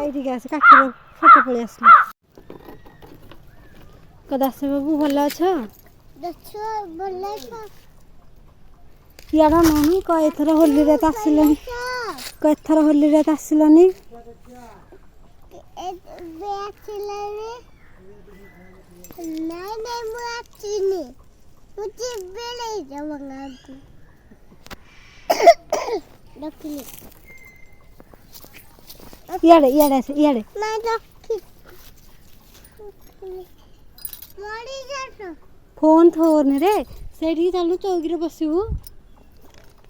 এইদিকে আছে কাকির ফটো পড়ে আসলো দাস বাবু ভালো আছ ইয়ার ননি এথর হোলিরে তো আসিলনি এথর হোলিরে তো আসিলনি ইয়াড়ে ইয়াড়ে আছে ইয়াড়ে ফোন থোরনে রে সেইটি চালু চৌকিরে বসিবু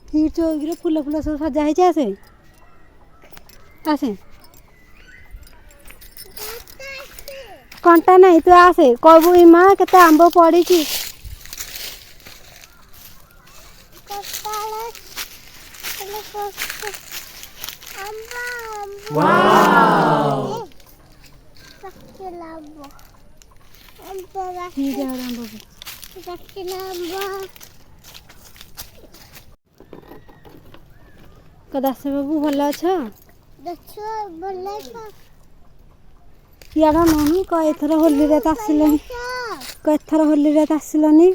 হিট চৌকিরে ফুল ফুল সব সজা হয়েছে আছে আছে কଣ୍ଟା ନାହିଁ ତୁ ଆସେ କହିବୁ ଇ ମା କେତେ ଆମ୍ବ ପଡ଼ିଛି ଦାସ ବାବୁ ଭଲ ଅଛ ইয়ার ননি এথর হোলিরে তো আসিলনি এথর হোলিরে তো আসিলনি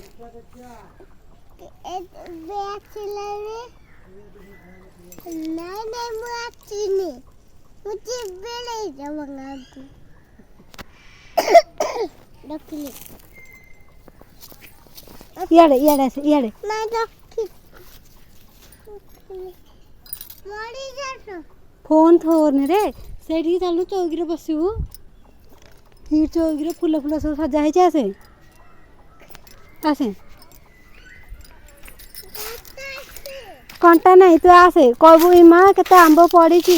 ইয়াড়ে ইয়াড়ে আছে ইয়াড়ে ফোন থোরনে রে সেইটি চালু চৌকিরে বসিবু হিট চৌকিরে ফুল ফুল সব সজা হয়েছে আছে আছে କଣ୍ଟା ନାହିଁ ତୁ ଆସେ କହିବୁ ଇ ମା କେତେ ଆମ୍ବ ପଡ଼ିଛି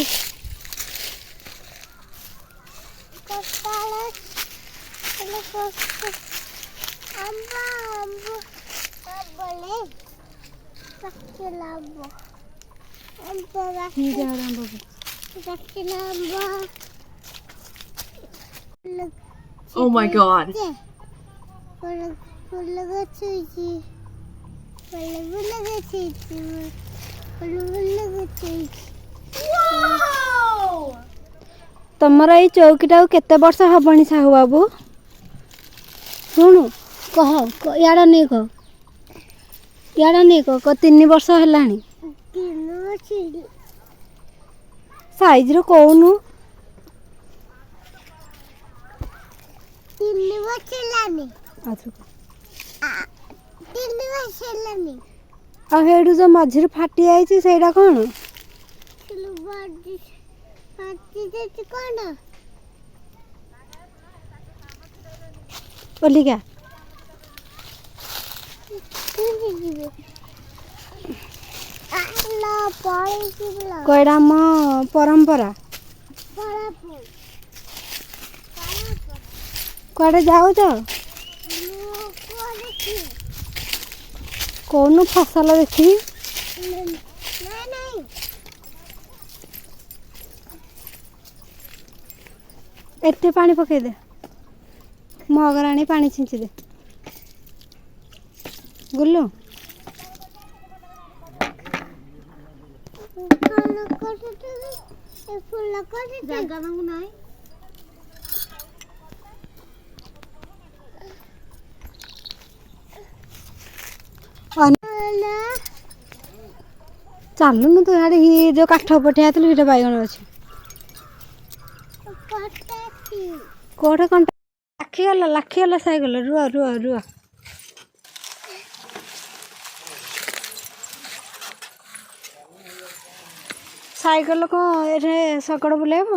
Oh my god. ତମର ଏଇ ଚୌକିଟାକୁ କେତେ ବର୍ଷ ହବଣି ସାହୁ ବାବୁ ଶୁଣୁ କହ ଇଆଡ଼େ ନେଇ କହ ଇଆଡ଼େ ନେଇ କହ 3 ବର୍ଷ ହେଲାଣି ସାଇଜରେ କହୁନୁ 3 ବର୍ଷ ହେଲାଣି ଆଉ ହେଇଠୁ ଯୋଉ ମଝିରେ ଫାଟି ଯାଇଛି ସେଇଟା କ'ଣ ଓଲିକା କଇଡ଼ା ଆମ ପରମ୍ପରା କୁଆଡ଼େ ଯାଉଛ କହୁନୁ ଫସଲ ଦେଖି ଏତେ ପାଣି ପକେଇଦେ ମଗରେ ଆଣି ପାଣି ଛିଞ୍ଚିଦେ ଗୁଲୁ ଜାଗା ନାହିଁ ଚାଲୁନୁ ତୁ ଇଆଡ଼େ ଯୋଉ କାଠ ପଠେଇ ଆସିଥିଲୁ ସେଇଟା ବାଇଗଣ ଅଛି କୋଉଠି କ'ଣ ଲାଖିଗଲା ସାଇକେଲ ରୁଆ ସାଇକେଲ କ'ଣ ଏଠି ଶଗଡ଼ ବୁଲେଇବ